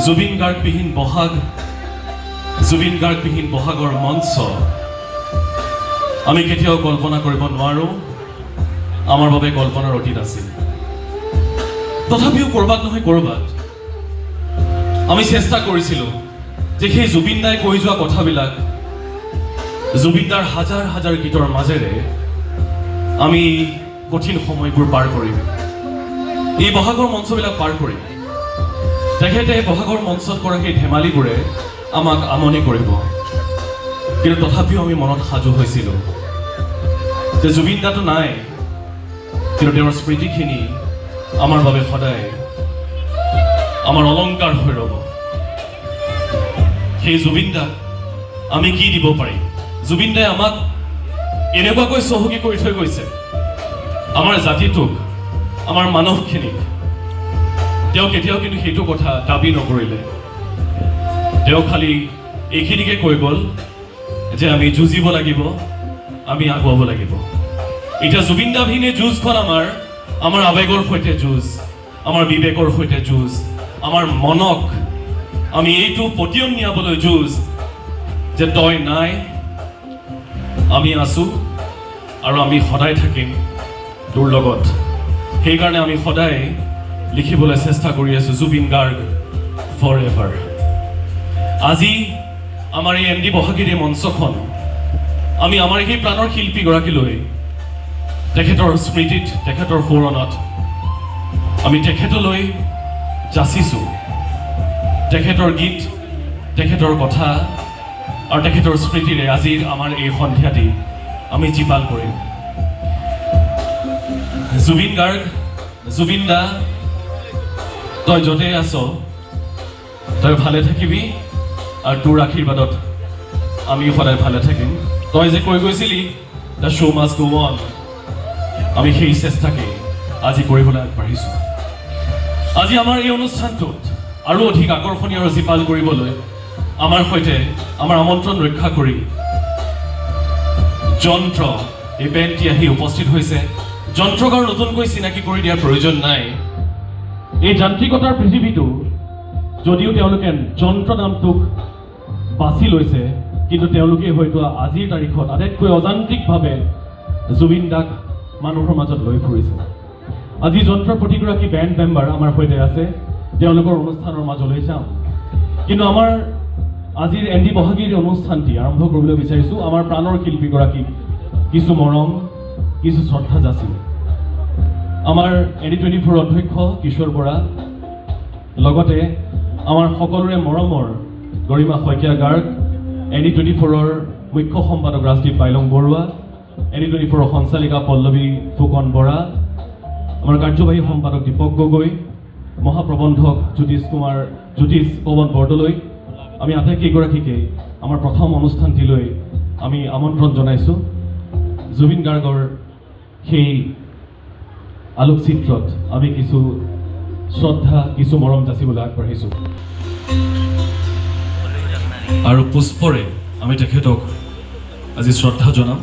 জুবিন গাৰ্গবিহীন বহাগৰ মঞ্চ আমি কেতিয়াও কল্পনা কৰিব নোৱাৰোঁ। আমাৰ বাবে কল্পনাৰ অতীত আছিল। তথাপিও ক'ৰবাত নহয় ক'ৰবাত আমি চেষ্টা কৰিছিলোঁ যে সেই জুবিন দাই কৈ যোৱা কথাবিলাক, জুবিন দাৰ হাজাৰ হাজাৰ গীতৰ মাজেৰে আমি কঠিন সময়বোৰ পাৰ কৰিম, এই বহাগৰ মঞ্চবিলাক পাৰ কৰিম। তেখেতে বহাগৰ মঞ্চত কৰা সেই ধেমালিবোৰে আমাক আমনি কৰিব, কিন্তু তথাপিও আমি মনত সাজু হৈছিলোঁ যে জুবিন দাটো নাই, কিন্তু তেওঁৰ স্মৃতিখিনি আমাৰ বাবে সদায় আমাৰ অলংকাৰ হৈ ৰ'ব। সেই জুবিন দাক আমি কি দিব পাৰিম? জুবিন দাই আমাক এনেকুৱাকৈ চহকী কৰি থৈ গৈছে, আমাৰ জাতিটোক, আমাৰ মানৱখিনিক। তেওঁ কেতিয়াও কিন্তু সেইটো কথা দাবী নকৰিলে। তেওঁ খালি এইখিনিকে কৈ গ'ল যে আমি যুঁজিব লাগিব, আমি আগুৱাব লাগিব। এতিয়া জুবিন দাবিহীনে যুঁজখন আমাৰ আৱেগৰ সৈতে যুঁজ, আমাৰ বিবেকৰ সৈতে যুঁজ, আমাৰ মনক আমি এইটো পতিয়ন নিয়াবলৈ যুঁজ যে তই নাই, আমি আছোঁ আৰু আমি সদায় থাকিম তোৰ লগত। সেইকাৰণে আমি সদায় লিখিবলৈ চেষ্টা কৰি আছোঁ জুবিন গাৰ্গ ফৰ এভাৰ। আজি আমাৰ এই এম ডি বহাগীৰ এই মঞ্চখন আমি আমাৰ সেই প্ৰাণৰ শিল্পীগৰাকীলৈ, তেখেতৰ স্মৃতিত, তেখেতৰ সোঁৱৰণত আমি তেখেতলৈ যাচিছোঁ। তেখেতৰ গীত, তেখেতৰ কথা আৰু তেখেতৰ স্মৃতিৰে আজিৰ আমাৰ এই সন্ধিয়াটি আমি জীপাল কৰিম। জুবিন গাৰ্গ, জুবিন দা, তই য'তেই আছ তই ভালে থাকিবি আৰু তোৰ আশীৰ্বাদত আমি সদায় ভালে থাকিম। তই যে কৈ গৈছিলি the show' must go on, আমি সেই চেষ্টাকে আজি কৰিবলৈ আগবাঢ়িছোঁ। আজি আমাৰ এই অনুষ্ঠানটোত আৰু অধিক আকৰ্ষণীয় আৰু জীপাল কৰিবলৈ আমাৰ সৈতে আমাৰ আমন্ত্ৰণ ৰক্ষা কৰি যন্ত্ৰ এই বেণ্ডটি আহি উপস্থিত হৈছে। যন্ত্ৰক আৰু নতুনকৈ চিনাকি কৰি দিয়াৰ প্ৰয়োজন নাই। এই যান্ত্ৰিকতাৰ পৃথিৱীটো যদিও তেওঁলোকে যন্ত্ৰ নামটোক বাছি লৈছে, কিন্তু তেওঁলোকে হয়তো আজিৰ তাৰিখত আটাইতকৈ অযান্ত্ৰিকভাৱে জুবিন দাক মানুহৰ মাজত লৈ ফুৰিছে। আজি যন্ত্ৰৰ প্ৰতিগৰাকী বেণ্ড মেম্বাৰ আমাৰ সৈতে আছে, তেওঁলোকৰ অনুষ্ঠানৰ মাজলৈ যাম। কিন্তু আমাৰ আজিৰ এম ডি বহাগীৰ অনুষ্ঠানটি আৰম্ভ কৰিবলৈ বিচাৰিছোঁ আমাৰ প্ৰাণৰ শিল্পীগৰাকীক কিছু মৰম, কিছু শ্ৰদ্ধা যাচি। আমাৰ ND24 অধ্যক্ষ কিশোৰ বৰা, লগতে আমাৰ সকলোৰে মৰমৰ গৰিমা শইকীয়া গাৰ্গ, ND24ৰ মুখ্য সম্পাদক ৰাজদীপ বাইলং বৰুৱা, ND24ৰ সঞ্চালিকা পল্লৱী ফুকন বৰা, আমাৰ কাৰ্যবাহী সম্পাদক দীপক গগৈ, মহাপ্ৰবন্ধক জ্যোতিষ পৱন বৰদলৈ, আমি আটাইকেইগৰাকীকে আমাৰ প্ৰথম অনুষ্ঠানটিলৈ আমি আমন্ত্ৰণ জনাইছোঁ। জুবিন গাৰ্গৰ সেই আলোকচিত্ৰত আমি কিছু শ্ৰদ্ধা, কিছু মৰম যাচিবলৈ আগবাঢ়িছোঁ আৰু পুষ্পৰে আমি তেখেতক আজি শ্ৰদ্ধা জনাম।